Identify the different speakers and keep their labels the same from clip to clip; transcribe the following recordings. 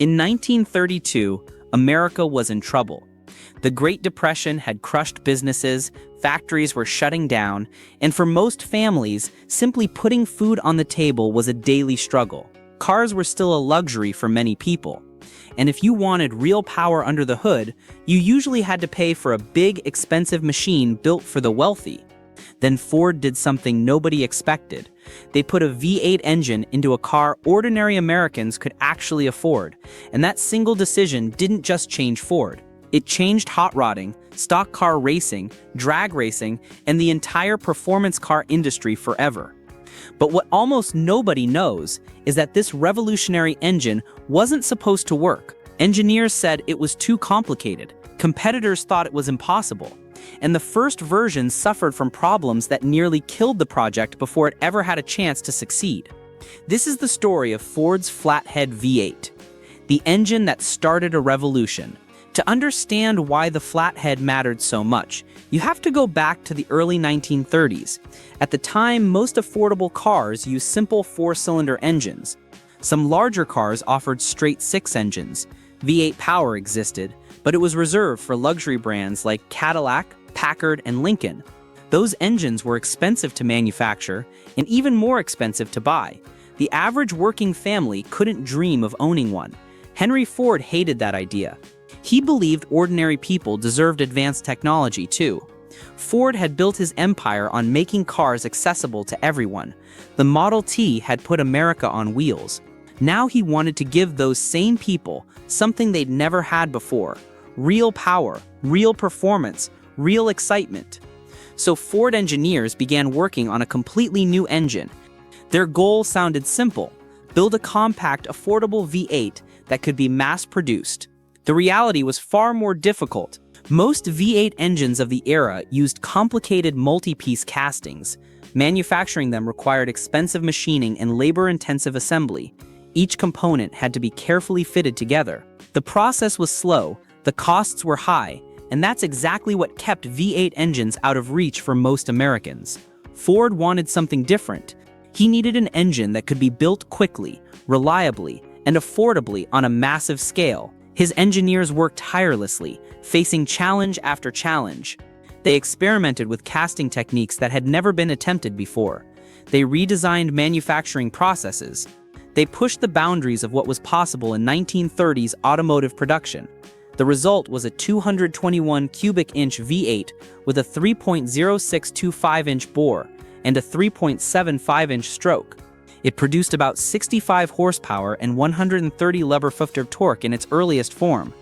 Speaker 1: In 1932, America was in trouble. The Great Depression had crushed businesses, factories were shutting down, and for most families, simply putting food on the table was a daily struggle. Cars were still a luxury for many people. And if you wanted real power under the hood, you usually had to pay for a big, expensive machine built for the wealthy. Then Ford did something nobody expected. They put a V8 engine into a car ordinary Americans could actually afford. And that single decision didn't just change Ford. It changed hot rodding, stock car racing, drag racing, and the entire performance car industry forever. But what almost nobody knows is that this revolutionary engine wasn't supposed to work. Engineers said it was too complicated. Competitors thought it was impossible. And the first version suffered from problems that nearly killed the project before it ever had a chance to succeed. This is the story of Ford's Flathead V8, the engine that started a revolution. To understand why the Flathead mattered so much, you have to go back to the early 1930s. At the time, most affordable cars used simple four-cylinder engines. Some larger cars offered straight six engines. V8 power existed, but it was reserved for luxury brands like Cadillac, Packard, and Lincoln. Those engines were expensive to manufacture and even more expensive to buy. The average working family couldn't dream of owning one. Henry Ford hated that idea. He believed ordinary people deserved advanced technology too. Ford had built his empire on making cars accessible to everyone. The Model T had put America on wheels. Now he wanted to give those same people something they'd never had before: real power, real performance, real excitement. So Ford engineers began working on a completely new engine. Their goal sounded simple: build a compact, affordable V8 that could be mass-produced. The reality was far more difficult. Most V8 engines of the era used complicated multi-piece castings. Manufacturing them required expensive machining and labor-intensive assembly. Each component had to be carefully fitted together. The process was slow, the costs were high, and that's exactly what kept V8 engines out of reach for most Americans. Ford wanted something different. He needed an engine that could be built quickly, reliably, and affordably on a massive scale. His engineers worked tirelessly, facing challenge after challenge. They experimented with casting techniques that had never been attempted before. They redesigned manufacturing processes. They pushed the boundaries of what was possible in 1930s automotive production. The result was a 221 cubic inch V8 with a 3.0625-inch bore and a 3.75-inch stroke. It produced about 65 horsepower and 130 lb-ft of torque in its earliest form.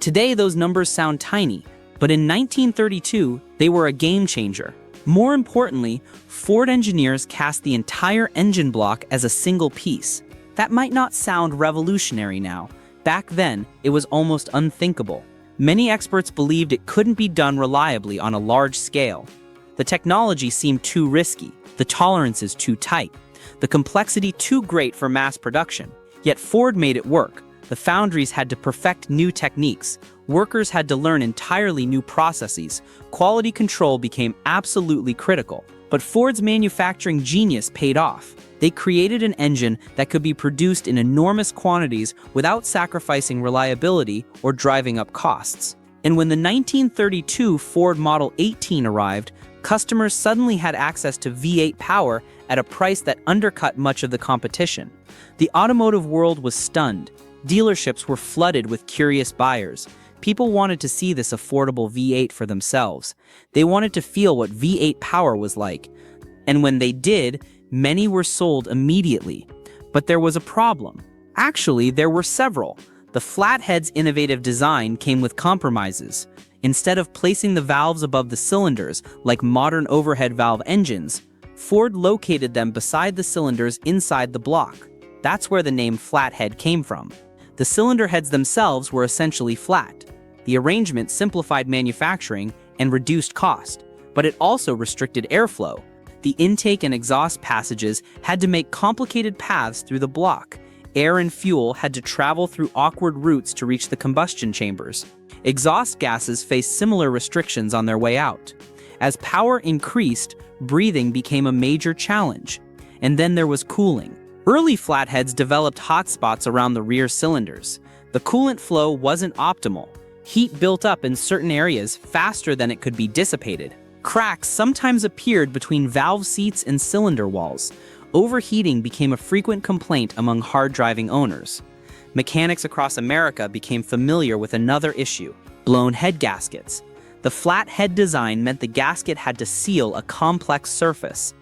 Speaker 1: Today, those numbers sound tiny, but in 1932, they were a game changer. More importantly, Ford engineers cast the entire engine block as a single piece. That might not sound revolutionary now. Back then, it was almost unthinkable. Many experts believed it couldn't be done reliably on a large scale. The technology seemed too risky, the tolerances too tight, the complexity too great for mass production. Yet Ford made it work. The foundries had to perfect new techniques. Workers had to learn entirely new processes. Quality control became absolutely critical. But Ford's manufacturing genius paid off. They created an engine that could be produced in enormous quantities without sacrificing reliability or driving up costs. And when the 1932 Ford Model 18 arrived, customers suddenly had access to V8 power at a price that undercut much of the competition. The automotive world was stunned. Dealerships were flooded with curious buyers. People wanted to see this affordable V8 for themselves. They wanted to feel what V8 power was like. And when they did, many were sold immediately. But there was a problem. Actually, there were several. The Flathead's innovative design came with compromises. Instead of placing the valves above the cylinders like modern overhead valve engines, Ford located them beside the cylinders inside the block. That's where the name Flathead came from. The cylinder heads themselves were essentially flat. The arrangement simplified manufacturing and reduced cost, but it also restricted airflow. The intake and exhaust passages had to make complicated paths through the block. Air and fuel had to travel through awkward routes to reach the combustion chambers. Exhaust gases faced similar restrictions on their way out. As power increased, breathing became a major challenge. And then there was cooling. Early Flatheads developed hot spots around the rear cylinders. The coolant flow wasn't optimal. Heat built up in certain areas faster than it could be dissipated. Cracks sometimes appeared between valve seats and cylinder walls. Overheating became a frequent complaint among hard-driving owners. Mechanics across America became familiar with another issue: blown head gaskets. The flat head design meant the gasket had to seal a complex surface.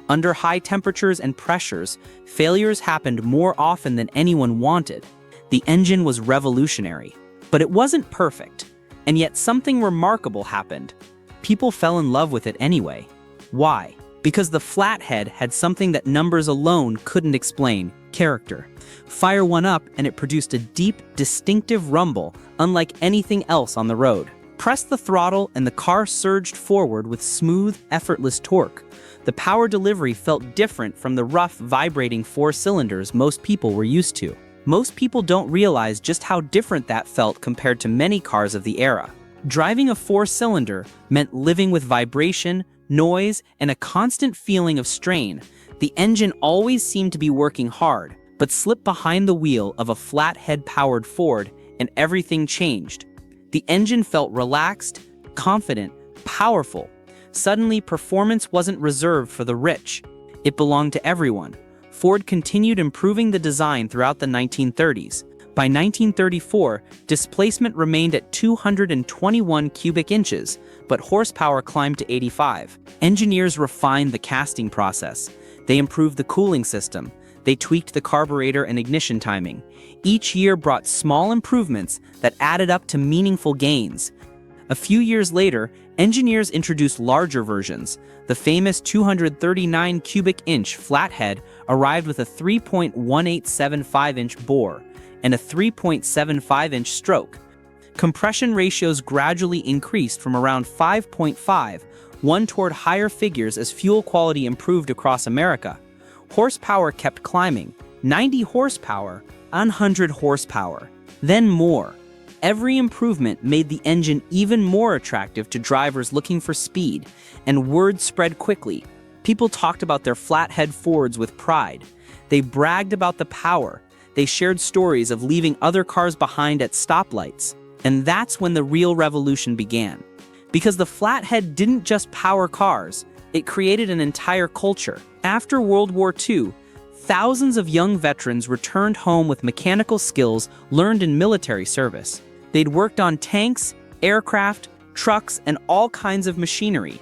Speaker 1: Under high temperatures and pressures, failures happened more often than anyone wanted. The engine was revolutionary, but it wasn't perfect, and yet something remarkable happened. People fell in love with it anyway. Why? Because the Flathead had something that numbers alone couldn't explain: character. Fire one up and it produced a deep, distinctive rumble unlike anything else on the road. Press the throttle and the car surged forward with smooth, effortless torque. The power delivery felt different from the rough, vibrating 4 cylinders most people were used to. Most people don't realize just how different that felt compared to many cars of the era. Driving a 4-cylinder meant living with vibration, noise, and a constant feeling of strain. The engine always seemed to be working hard, but slip behind the wheel of a Flathead-powered Ford and everything changed. The engine felt relaxed, confident, powerful. Suddenly, performance wasn't reserved for the rich. It belonged to everyone. Ford continued improving the design throughout the 1930s. By 1934, displacement remained at 221 cubic inches, but horsepower climbed to 85. Engineers refined the casting process. They improved the cooling system. They tweaked the carburetor and ignition timing. Each year brought small improvements that added up to meaningful gains. A few years later, engineers introduced larger versions. The famous 239 cubic inch Flathead arrived with a 3.1875-inch bore and a 3.75-inch stroke. Compression ratios gradually increased from around 5.5, one toward higher figures as fuel quality improved across America. Horsepower kept climbing: 90 horsepower, 100 horsepower, then more. Every improvement made the engine even more attractive to drivers looking for speed, and word spread quickly. People talked about their Flathead Fords with pride. They bragged about the power. They shared stories of leaving other cars behind at stoplights. And that's when the real revolution began. Because the Flathead didn't just power cars, it created an entire culture. After World War II, thousands of young veterans returned home with mechanical skills learned in military service. They'd worked on tanks, aircraft, trucks, and all kinds of machinery.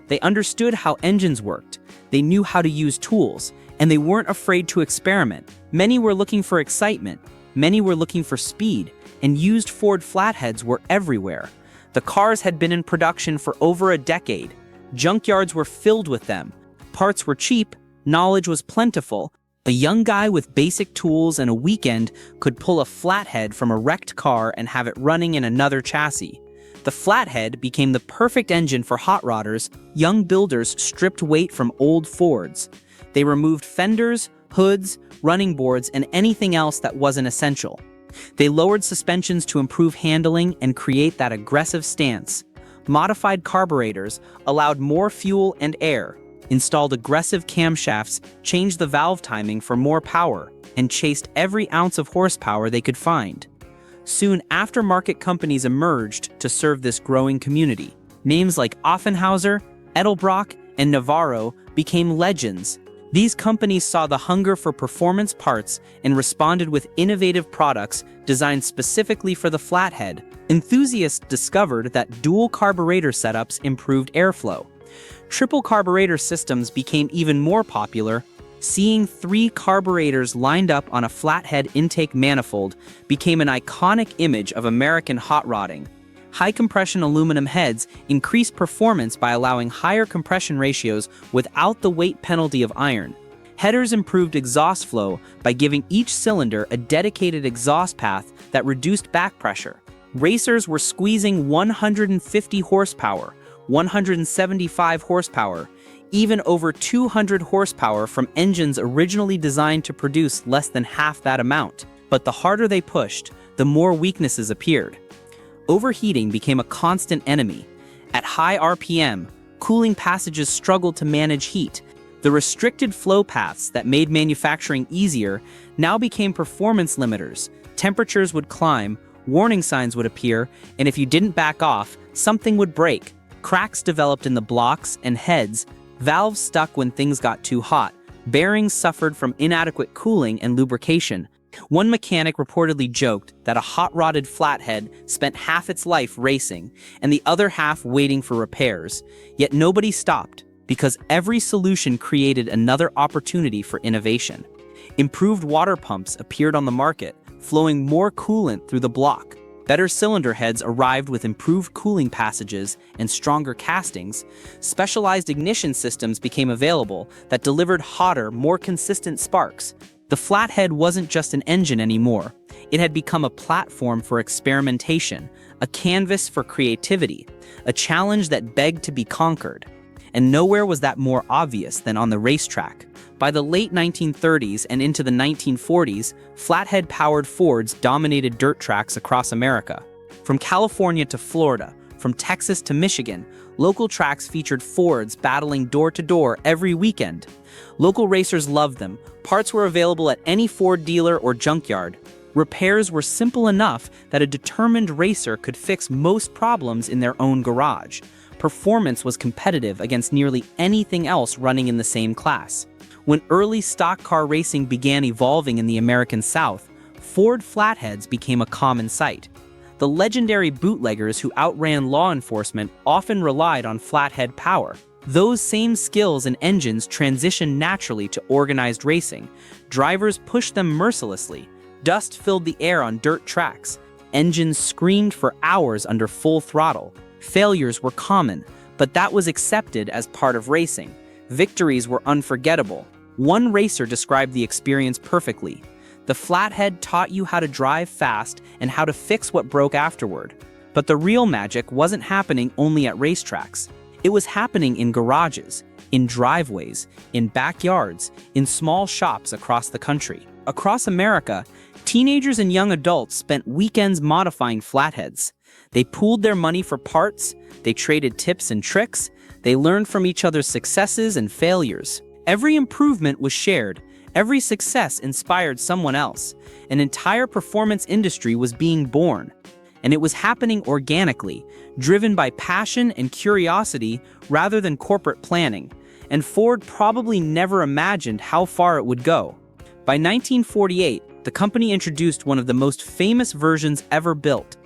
Speaker 1: They understood how engines worked. They knew how to use tools, and they weren't afraid to experiment. Many were looking for excitement. Many were looking for speed, and used Ford Flatheads were everywhere. The cars had been in production for over a decade. Junkyards were filled with them. Parts were cheap, knowledge was plentiful. A young guy with basic tools and a weekend could pull a Flathead from a wrecked car and have it running in another chassis. The Flathead became the perfect engine for hot rodders. Young builders stripped weight from old Fords. They removed fenders, hoods, running boards, and anything else that wasn't essential. They lowered suspensions to improve handling and create that aggressive stance. Modified carburetors allowed more fuel and air, installed aggressive camshafts, changed the valve timing for more power, and chased every ounce of horsepower they could find. Soon, aftermarket companies emerged to serve this growing community. Names like Offenhauser, Edelbrock, and Navarro became legends. These companies saw the hunger for performance parts and responded with innovative products designed specifically for the Flathead. Enthusiasts discovered that dual carburetor setups improved airflow. Triple carburetor systems became even more popular. Seeing 3 carburetors lined up on a Flathead intake manifold became an iconic image of American hot rodding. High-compression aluminum heads increased performance by allowing higher compression ratios without the weight penalty of iron. Headers improved exhaust flow by giving each cylinder a dedicated exhaust path that reduced back pressure. Racers were squeezing 150 horsepower, 175 horsepower, even over 200 horsepower from engines originally designed to produce less than half that amount. But the harder they pushed, the more weaknesses appeared. Overheating became a constant enemy. At high RPM, cooling passages struggled to manage heat. The The restricted flow paths that made manufacturing easier now became performance limiters. Temperatures would climb, warning signs would appear, and if you didn't back off, something would break. Cracks developed in the blocks and heads, valves stuck when things got too hot, bearings suffered from inadequate cooling and lubrication. One mechanic reportedly joked that a hot-rodded flathead spent half its life racing and the other half waiting for repairs. Yet nobody stopped, because every solution created another opportunity for innovation. Improved water pumps appeared on the market, flowing more coolant through the block. Better cylinder heads arrived with improved cooling passages and stronger castings. Specialized ignition systems became available that delivered hotter, more consistent sparks. The Flathead wasn't just an engine anymore. It had become a platform for experimentation, a canvas for creativity, a challenge that begged to be conquered. And nowhere was that more obvious than on the racetrack. By the late 1930s and into the 1940s, flathead-powered Fords dominated dirt tracks across America. From California to Florida, from Texas to Michigan, local tracks featured Fords battling door-to-door every weekend. Local racers loved them. Parts were available at any Ford dealer or junkyard. Repairs were simple enough that a determined racer could fix most problems in their own garage. Performance was competitive against nearly anything else running in the same class. When early stock car racing began evolving in the American South, Ford Flatheads became a common sight. The legendary bootleggers who outran law enforcement often relied on flathead power. Those same skills and engines transitioned naturally to organized racing. Drivers pushed them mercilessly. Dust filled the air on dirt tracks. Engines screamed for hours under full throttle. Failures were common, but that was accepted as part of racing. Victories were unforgettable. One racer described the experience perfectly. The Flathead taught you how to drive fast and how to fix what broke afterward. But the real magic wasn't happening only at racetracks. It was happening in garages, in driveways, in backyards, in small shops across the country. Across America, teenagers and young adults spent weekends modifying flatheads. They pooled their money for parts, they traded tips and tricks, they learned from each other's successes and failures. Every improvement was shared, every success inspired someone else. An entire performance industry was being born. And it was happening organically, driven by passion and curiosity rather than corporate planning. And Ford probably never imagined how far it would go. By 1948, the company introduced one of the most famous versions ever built.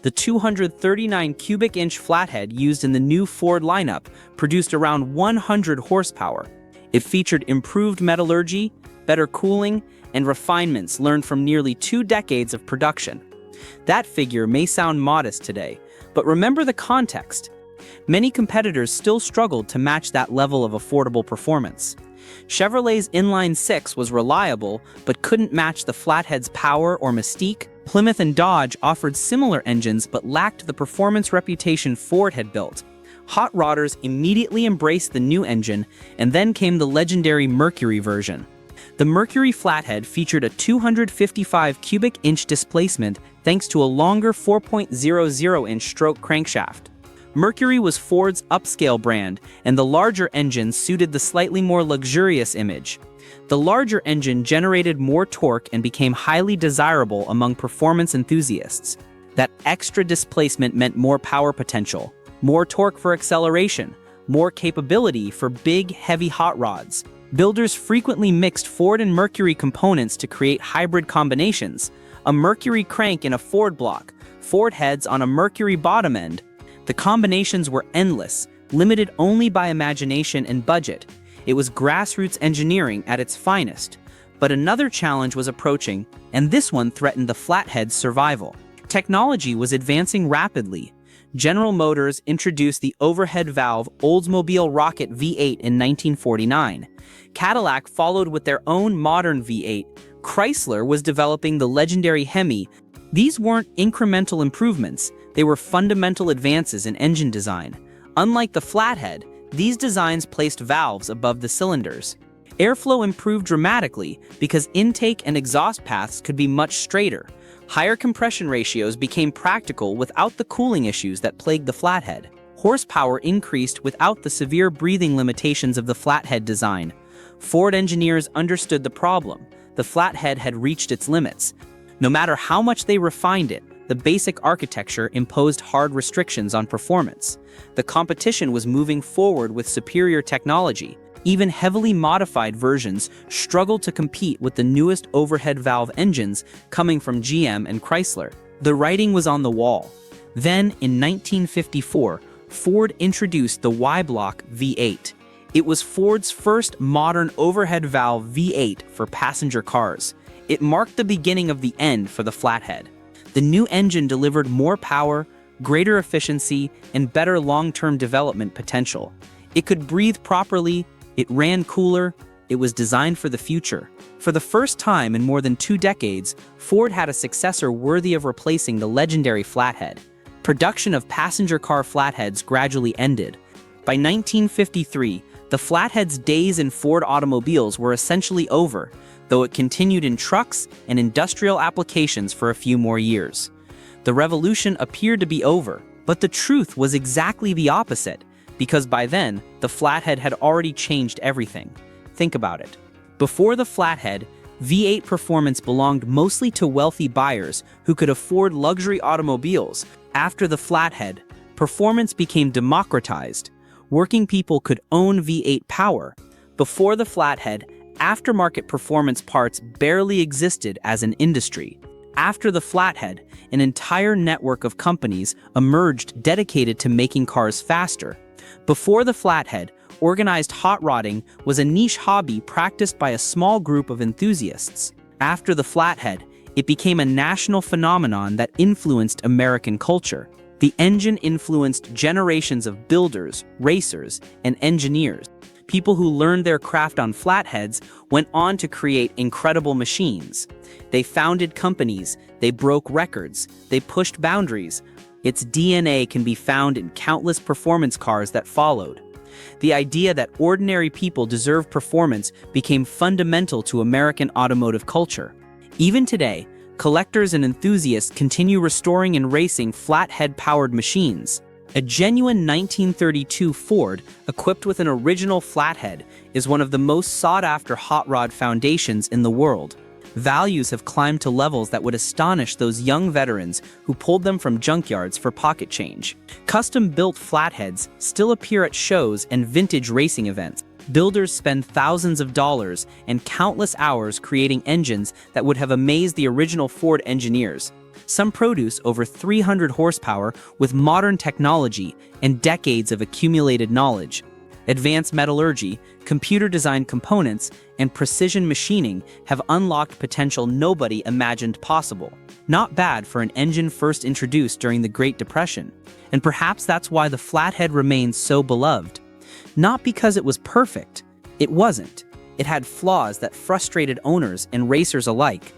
Speaker 1: The 239 cubic inch flathead used in the new Ford lineup produced around 100 horsepower. It featured improved metallurgy, better cooling, and refinements learned from nearly 2 decades of production. That figure may sound modest today, but remember the context. Many competitors still struggled to match that level of affordable performance. Chevrolet's inline-six was reliable, but couldn't match the Flathead's power or mystique. Plymouth and Dodge offered similar engines but lacked the performance reputation Ford had built. Hot rodders immediately embraced the new engine, and then came the legendary Mercury version. The Mercury Flathead featured a 255 cubic inch displacement thanks to a longer 4.00-inch stroke crankshaft. Mercury was Ford's upscale brand, and the larger engine suited the slightly more luxurious image. The larger engine generated more torque and became highly desirable among performance enthusiasts. That extra displacement meant more power potential, more torque for acceleration, more capability for big, heavy hot rods. Builders frequently mixed Ford and Mercury components to create hybrid combinations. A Mercury crank in a Ford block, Ford heads on a Mercury bottom end. The combinations were endless, limited only by imagination and budget. It was grassroots engineering at its finest. But another challenge was approaching, and this one threatened the Flathead's survival. Technology was advancing rapidly. General Motors introduced the overhead valve Oldsmobile Rocket V8 in 1949. Cadillac followed with their own modern V8. Chrysler was developing the legendary Hemi. These weren't incremental improvements, they were fundamental advances in engine design. Unlike the Flathead, these designs placed valves above the cylinders. Airflow improved dramatically because intake and exhaust paths could be much straighter. Higher compression ratios became practical without the cooling issues that plagued the Flathead. Horsepower increased without the severe breathing limitations of the Flathead design. Ford engineers understood the problem. The Flathead had reached its limits. No matter how much they refined it, the basic architecture imposed hard restrictions on performance. The competition was moving forward with superior technology. Even heavily modified versions struggled to compete with the newest overhead valve engines coming from GM and Chrysler. The writing was on the wall. Then, in 1954, Ford introduced the Y-block V8. It was Ford's first modern overhead valve V8 for passenger cars. It marked the beginning of the end for the Flathead. The new engine delivered more power, greater efficiency, and better long-term development potential. It could breathe properly, it ran cooler, it was designed for the future. For the first time in more than 2 decades, Ford had a successor worthy of replacing the legendary Flathead. Production of passenger car Flatheads gradually ended. By 1953, the Flathead's days in Ford automobiles were essentially over, though it continued in trucks and industrial applications for a few more years. The revolution appeared to be over, but the truth was exactly the opposite, because by then, the Flathead had already changed everything. Think about it. Before the Flathead, V8 performance belonged mostly to wealthy buyers who could afford luxury automobiles. After the Flathead, performance became democratized. Working people could own V8 power. Before the Flathead, aftermarket performance parts barely existed as an industry. After the Flathead, an entire network of companies emerged dedicated to making cars faster. Before the Flathead, organized hot rodding was a niche hobby practiced by a small group of enthusiasts. After the Flathead, it became a national phenomenon that influenced American culture. The engine influenced generations of builders, racers, and engineers. People who learned their craft on Flatheads went on to create incredible machines. They founded companies, they broke records, they pushed boundaries. Its DNA can be found in countless performance cars that followed. The idea that ordinary people deserve performance became fundamental to American automotive culture. Even today, collectors and enthusiasts continue restoring and racing Flathead-powered machines. A genuine 1932 Ford, equipped with an original Flathead, is one of the most sought-after hot rod foundations in the world. Values have climbed to levels that would astonish those young veterans who pulled them from junkyards for pocket change. Custom-built Flatheads still appear at shows and vintage racing events. Builders spend thousands of dollars and countless hours creating engines that would have amazed the original Ford engineers. Some produce over 300 horsepower with modern technology and decades of accumulated knowledge. Advanced metallurgy, computer-designed components, and precision machining have unlocked potential nobody imagined possible. Not bad for an engine first introduced during the Great Depression. And perhaps that's why the Flathead remains so beloved. Not because it was perfect. It wasn't. It had flaws that frustrated owners and racers alike.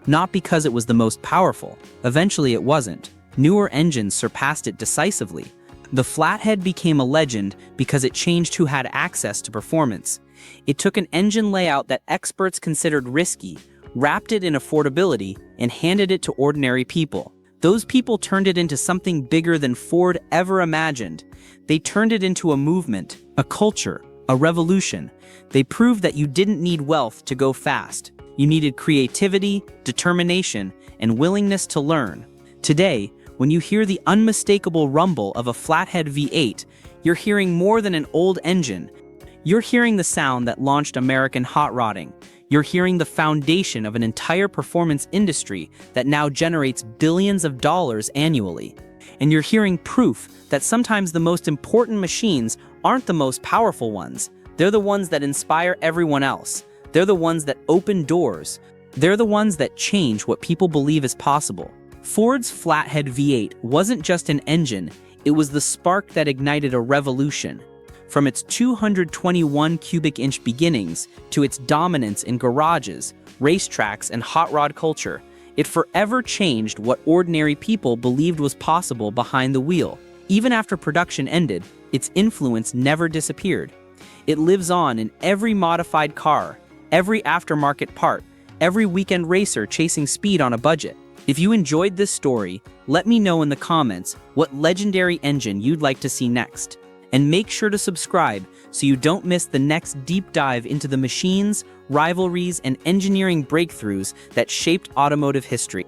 Speaker 1: Not because it was the most powerful. Eventually it wasn't. Newer engines surpassed it decisively. The Flathead became a legend because it changed who had access to performance. It took an engine layout that experts considered risky, wrapped it in affordability, and handed it to ordinary people. Those people turned it into something bigger than Ford ever imagined. They turned it into a movement, a culture, a revolution. They proved that you didn't need wealth to go fast. You needed creativity, determination, and willingness to learn. Today, when you hear the unmistakable rumble of a Flathead V8, you're hearing more than an old engine. You're hearing the sound that launched American hot rodding. You're hearing the foundation of an entire performance industry that now generates billions of dollars annually. And you're hearing proof that sometimes the most important machines aren't the most powerful ones. They're the ones that inspire everyone else. They're the ones that open doors. They're the ones that change what people believe is possible. Ford's Flathead V8 wasn't just an engine, it was the spark that ignited a revolution. From its 221 cubic inch beginnings to its dominance in garages, racetracks, and hot rod culture, it forever changed what ordinary people believed was possible behind the wheel. Even after production ended, its influence never disappeared. It lives on in every modified car, every aftermarket part, every weekend racer chasing speed on a budget. If you enjoyed this story, let me know in the comments what legendary engine you'd like to see next. And make sure to subscribe so you don't miss the next deep dive into the machines, rivalries, and engineering breakthroughs that shaped automotive history.